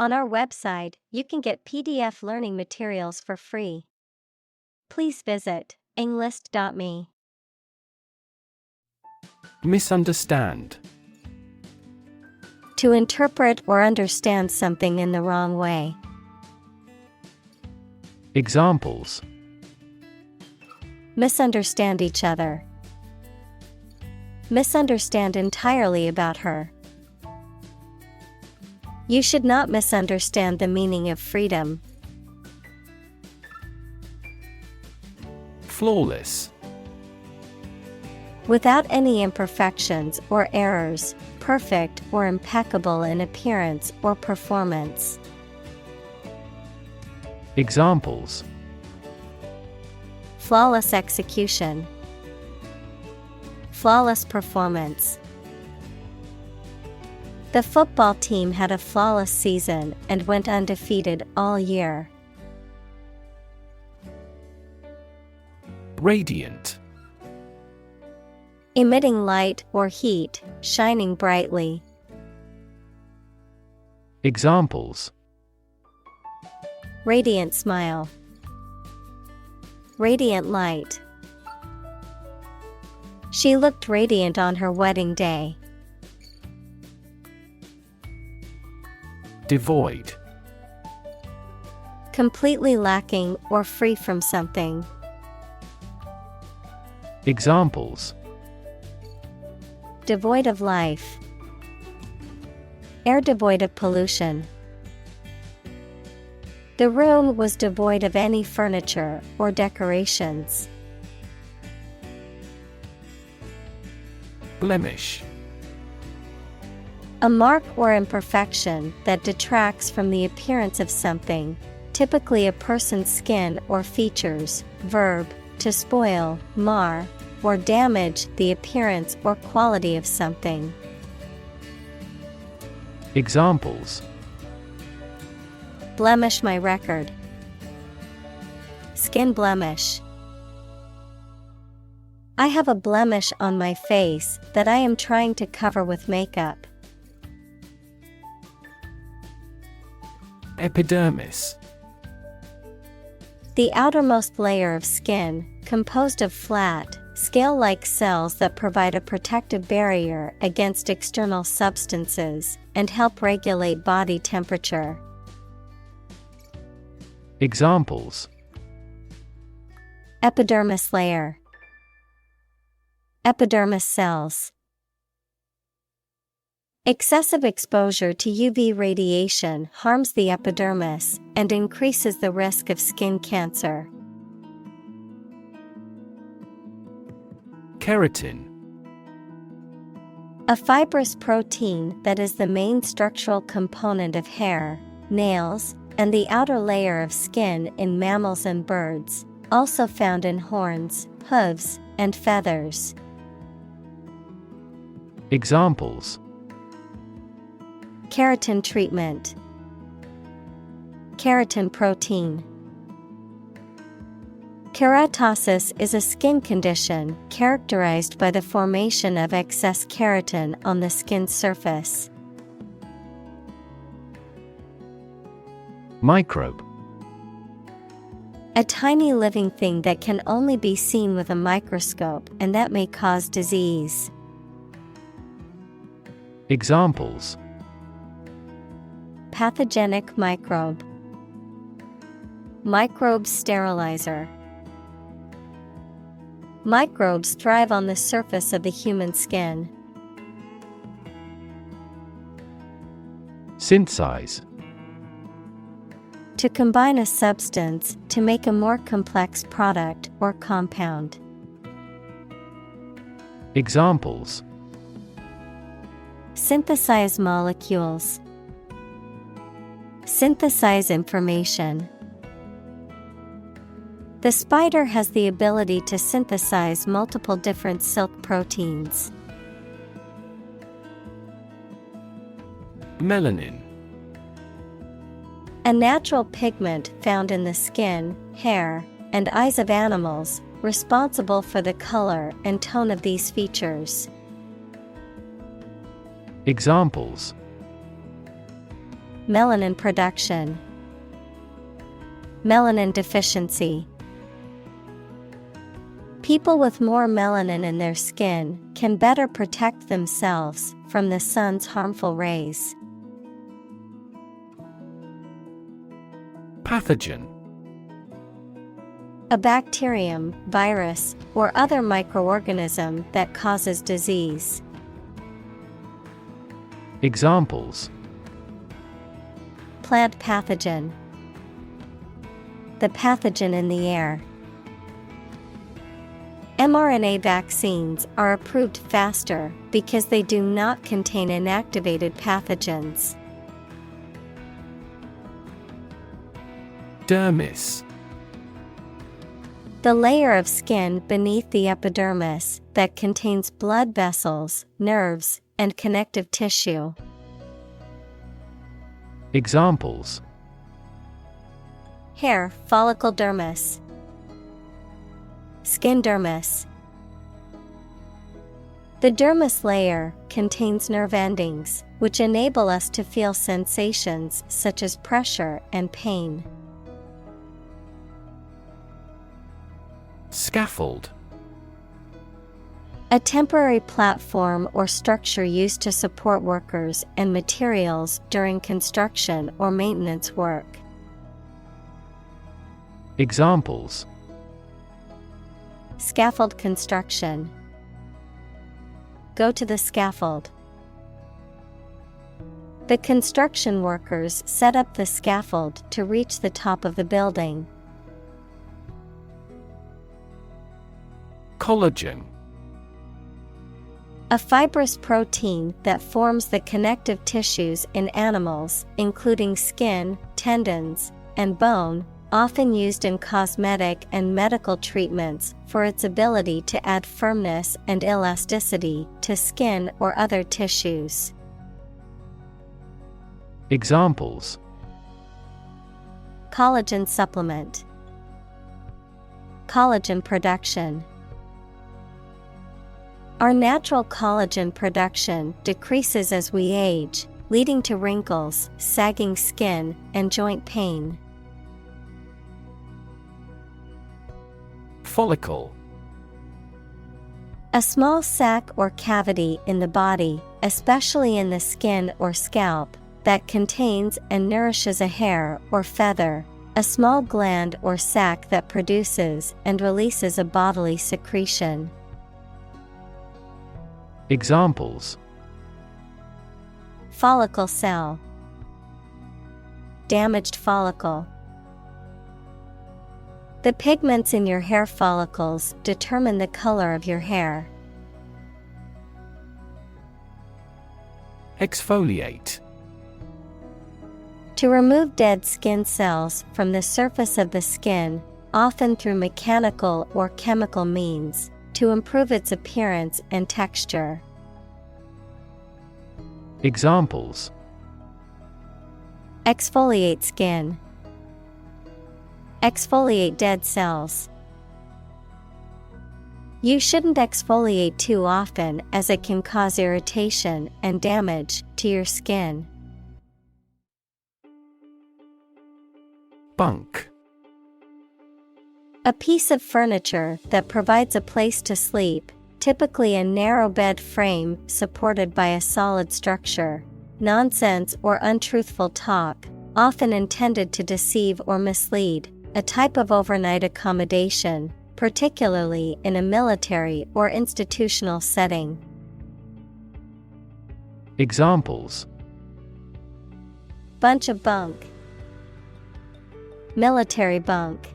On our website, you can get PDF learning materials for free. Please visit englist.me. Misunderstand. To interpret or understand something in the wrong way. Examples: Misunderstand each other. Misunderstand entirely about her. You should not misunderstand the meaning of freedom. Flawless. Without any imperfections or errors, perfect or impeccable in appearance or performance. Examples: Flawless execution. Flawless performance. The football team had a flawless season and went undefeated all year. Radiant. Emitting light or heat, shining brightly. Examples: Radiant smile. Radiant light. She looked radiant on her wedding day. Devoid. Completely lacking or free from something. Examples: Devoid of life. Air devoid of pollution. The room was devoid of any furniture or decorations. Blemish. A mark or imperfection that detracts from the appearance of something, typically a person's skin or features. Verb, to spoil, mar, or damage the appearance or quality of something. Examples: Blemish my record. Skin blemish. I have a blemish on my face that I am trying to cover with makeup. Epidermis. The outermost layer of skin, composed of flat, scale-like cells that provide a protective barrier against external substances and help regulate body temperature. Examples: Epidermis layer. Epidermis cells. Excessive exposure to UV radiation harms the epidermis and increases the risk of skin cancer. Keratin. A fibrous protein that is the main structural component of hair, nails, and the outer layer of skin in mammals and birds, also found in horns, hooves, and feathers. Examples: Keratin treatment. Keratin protein. Keratosis is a skin condition characterized by the formation of excess keratin on the skin surface. Microbe. A tiny living thing that can only be seen with a microscope and that may cause disease. Examples: Pathogenic microbe. Microbe sterilizer. Microbes thrive on the surface of the human skin. Synthesize. To combine a substance to make a more complex product or compound. Examples: Synthesize molecules. Synthesize information. The spider has the ability to synthesize multiple different silk proteins. Melanin. A natural pigment found in the skin, hair, and eyes of animals, responsible for the color and tone of these features. Examples: Melanin production. Melanin deficiency. People with more melanin in their skin can better protect themselves from the sun's harmful rays. Pathogen. A bacterium, virus, or other microorganism that causes disease. Examples: Plant pathogen. The pathogen in the air. mRNA vaccines are approved faster because they do not contain inactivated pathogens. Dermis. The layer of skin beneath the epidermis that contains blood vessels, nerves, and connective tissue. Examples: Hair follicle dermis. Skin dermis. The dermis layer contains nerve endings, which enable us to feel sensations such as pressure and pain. Scaffold. A temporary platform or structure used to support workers and materials during construction or maintenance work. Examples: Scaffold construction. Go to the scaffold. The construction workers set up the scaffold to reach the top of the building. Collagen. A fibrous protein that forms the connective tissues in animals, including skin, tendons, and bone, often used in cosmetic and medical treatments for its ability to add firmness and elasticity to skin or other tissues. Examples: Collagen supplement. Collagen production. Our natural collagen production decreases as we age, leading to wrinkles, sagging skin, and joint pain. Follicle. A small sac or cavity in the body, especially in the skin or scalp, that contains and nourishes a hair or feather, a small gland or sac that produces and releases a bodily secretion. Examples: Follicle cell. Damaged follicle. The pigments in your hair follicles determine the color of your hair. Exfoliate. To remove dead skin cells from the surface of the skin, often through mechanical or chemical means, to improve its appearance and texture. Examples: Exfoliate skin. Exfoliate dead cells. You shouldn't exfoliate too often as it can cause irritation and damage to your skin. Bunk. A piece of furniture that provides a place to sleep, typically a narrow bed frame supported by a solid structure. Nonsense or untruthful talk, often intended to deceive or mislead, a type of overnight accommodation, particularly in a military or institutional setting. Examples: Bunch of bunk. Military bunk.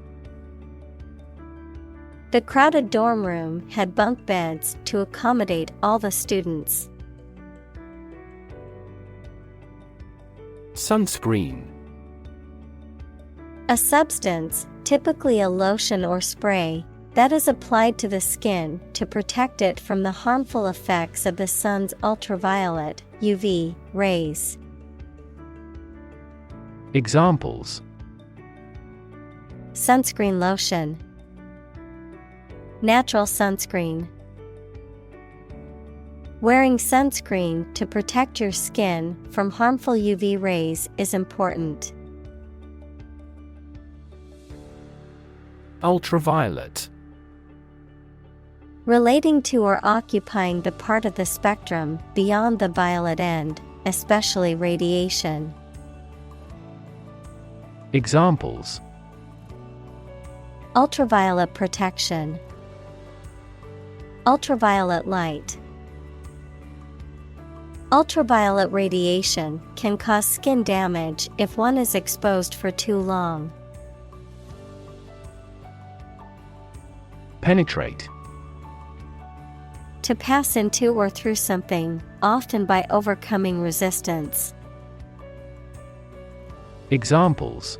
The crowded dorm room had bunk beds to accommodate all the students. Sunscreen. A substance, typically a lotion or spray, that is applied to the skin to protect it from the harmful effects of the sun's ultraviolet (UV) rays. Examples: Sunscreen lotion. Natural sunscreen. Wearing sunscreen to protect your skin from harmful UV rays is important. Ultraviolet. Relating to or occupying the part of the spectrum beyond the violet end, especially radiation. Examples: ultraviolet protection, ultraviolet light. Ultraviolet radiation can cause skin damage if one is exposed for too long. Penetrate. To pass into or through something, often by overcoming resistance. Examples: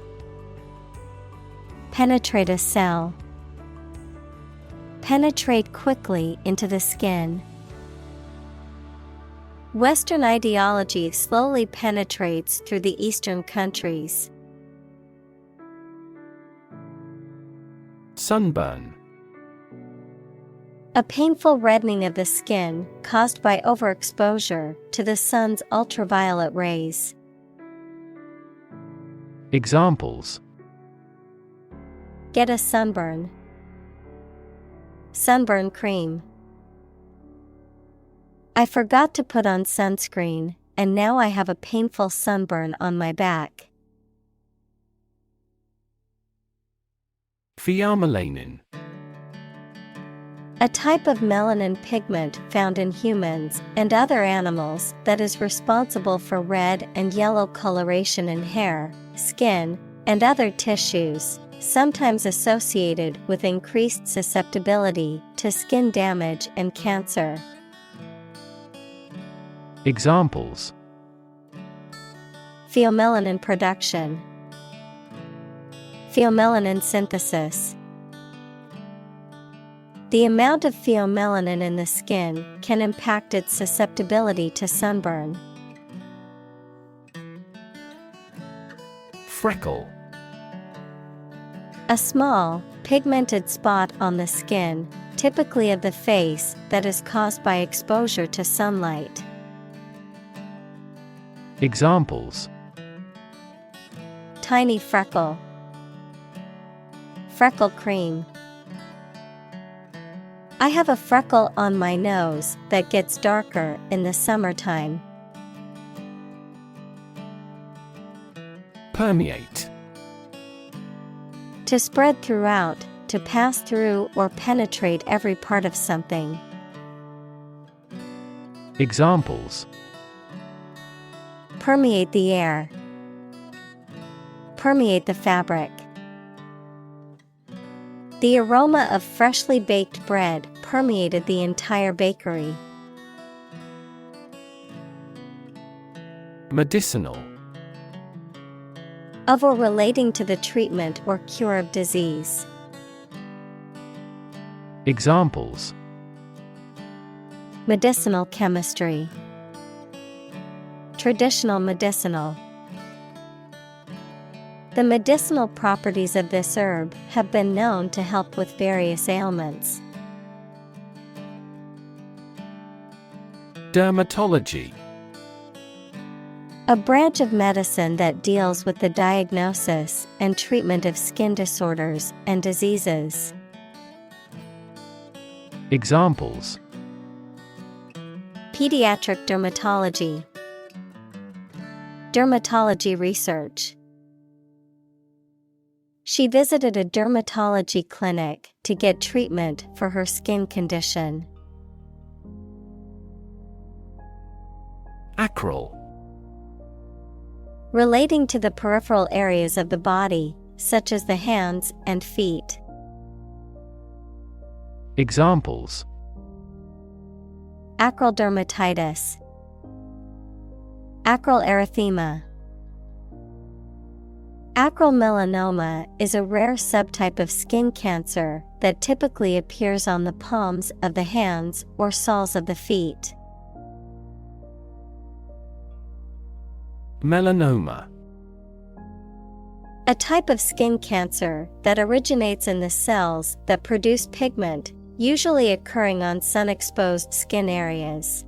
penetrate a cell, penetrate quickly into the skin. Western ideology slowly penetrates through the Eastern countries. Sunburn. A painful reddening of the skin caused by overexposure to the sun's ultraviolet rays. Examples: get a sunburn, sunburn cream. I forgot to put on sunscreen, and now I have a painful sunburn on my back. Pheomelanin. A type of melanin pigment found in humans and other animals that is responsible for red and yellow coloration in hair, skin, and other tissues, sometimes associated with increased susceptibility to skin damage and cancer. Examples: pheomelanin production, pheomelanin synthesis. The amount of pheomelanin in the skin can impact its susceptibility to sunburn. Freckle. A small, pigmented spot on the skin, typically of the face, that is caused by exposure to sunlight. Examples: tiny freckle, freckle cream. I have a freckle on my nose that gets darker in the summertime. Permeate. To spread throughout, to pass through or penetrate every part of something. Examples: permeate the air, permeate the fabric. The aroma of freshly baked bread permeated the entire bakery. Medicinal. Of or relating to the treatment or cure of disease. Examples: medicinal chemistry, traditional medicinal. The medicinal properties of this herb have been known to help with various ailments. Dermatology. A branch of medicine that deals with the diagnosis and treatment of skin disorders and diseases. Examples: pediatric dermatology, dermatology research. She visited a dermatology clinic to get treatment for her skin condition. Acral. Relating to the peripheral areas of the body, such as the hands and feet. Examples: acral dermatitis, acral erythema. Acral melanoma is a rare subtype of skin cancer that typically appears on the palms of the hands or soles of the feet. Melanoma. A type of skin cancer that originates in the cells that produce pigment, usually occurring on sun-exposed skin areas.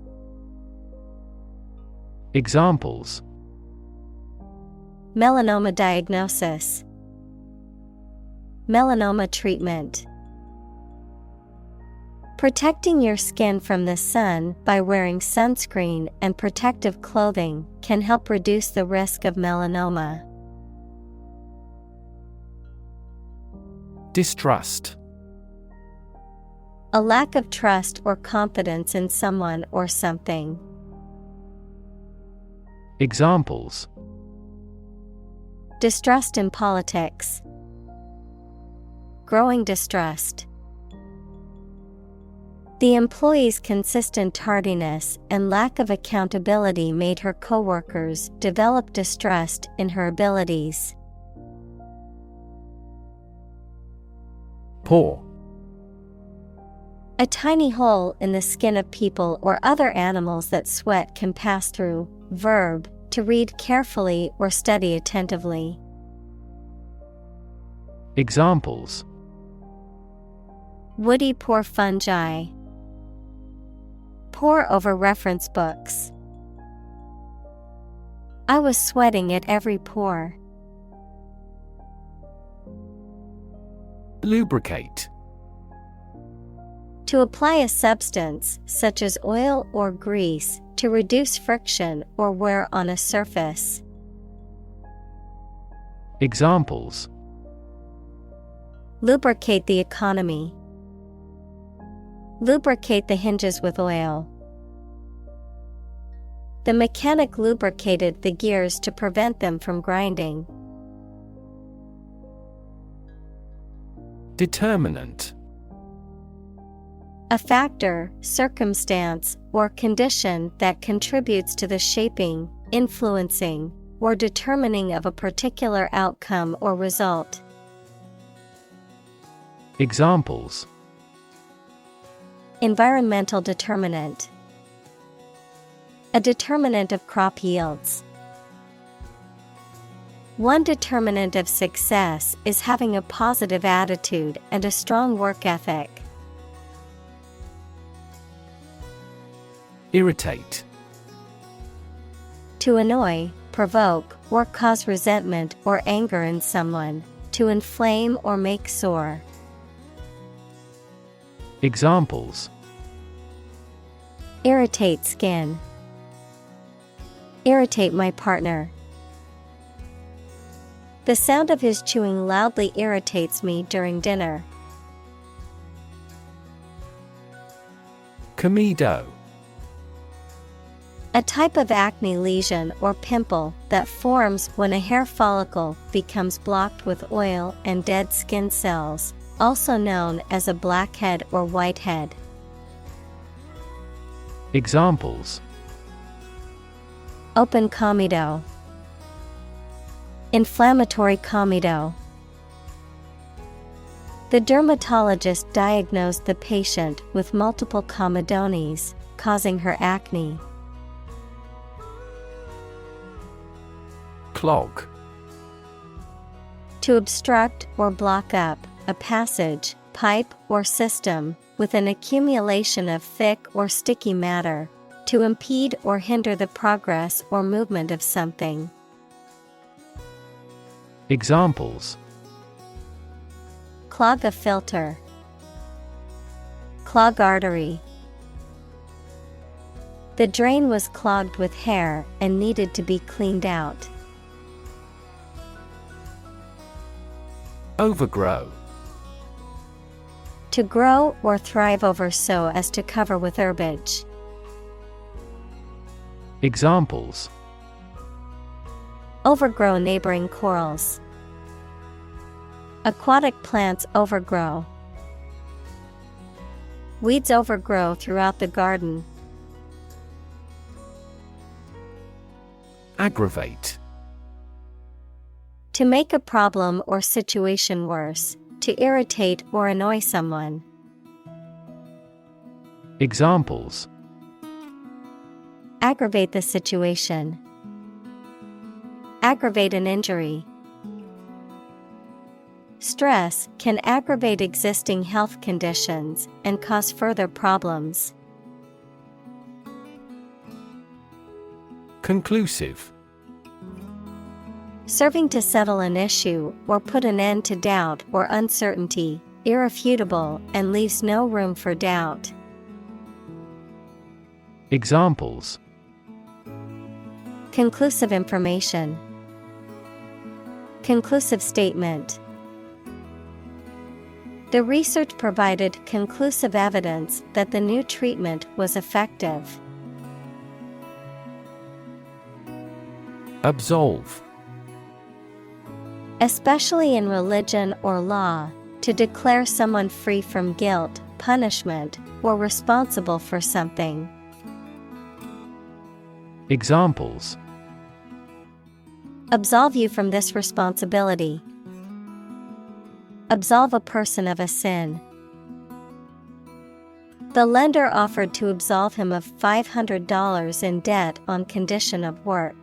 Examples: melanoma diagnosis, melanoma treatment. Protecting your skin from the sun by wearing sunscreen and protective clothing can help reduce the risk of melanoma. Distrust. A lack of trust or confidence in someone or something. Examples: distrust in politics, growing distrust. The employee's consistent tardiness and lack of accountability made her coworkers develop distrust in her abilities. Pore. A tiny hole in the skin of people or other animals that sweat can pass through. Verb, to read carefully or study attentively. Examples: woody pore fungi. Pore over reference books. I was sweating at every pore. Lubricate. To apply a substance, such as oil or grease, to reduce friction or wear on a surface. Examples: lubricate the economy. Lubricate the hinges with oil. The mechanic lubricated the gears to prevent them from grinding. Determinant. A factor, circumstance, or condition that contributes to the shaping, influencing, or determining of a particular outcome or result. Examples: environmental determinant. A determinant of crop yields. One determinant of success is having a positive attitude and a strong work ethic. Irritate. To annoy, provoke, or cause resentment or anger in someone. To inflame or make sore. Examples: irritate skin. Irritate my partner. The sound of his chewing loudly irritates me during dinner. Comedo. A type of acne lesion or pimple that forms when a hair follicle becomes blocked with oil and dead skin cells, also known as a blackhead or whitehead. Examples: open comedo. Inflammatory comedo. The dermatologist diagnosed the patient with multiple comedones, causing her acne. Clog. To obstruct or block up a passage, pipe, or system with an accumulation of thick or sticky matter. To impede or hinder the progress or movement of something. Examples: clog a filter. Clog artery. The drain was clogged with hair and needed to be cleaned out. Overgrow. To grow or thrive over so as to cover with herbage. Examples: overgrow neighboring corals. Aquatic plants overgrow. Weeds overgrow throughout the garden. Aggravate. To make a problem or situation worse. To irritate or annoy someone. Examples: aggravate the situation. Aggravate an injury. Stress can aggravate existing health conditions and cause further problems. Conclusive. Serving to settle an issue or put an end to doubt or uncertainty, irrefutable and leaves no room for doubt. Examples: Conclusive information. Conclusive statement. The research provided conclusive evidence that the new treatment was effective. Absolve. Especially in religion or law, to declare someone free from guilt, punishment, or responsible for something. Examples: Absolve you from this responsibility. Absolve a person of a sin. The lender offered to absolve him of $500 in debt on condition of work.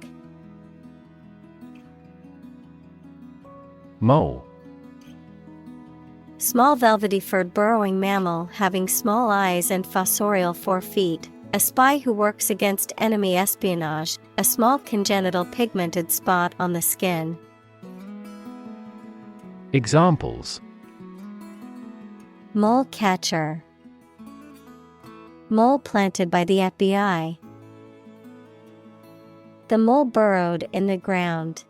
Mole. Small velvety-furred burrowing mammal having small eyes and fossorial 4 feet, a spy who works against enemy espionage, a small congenital pigmented spot on the skin. Examples: Mole catcher. Mole planted by the FBI. The mole burrowed in the ground.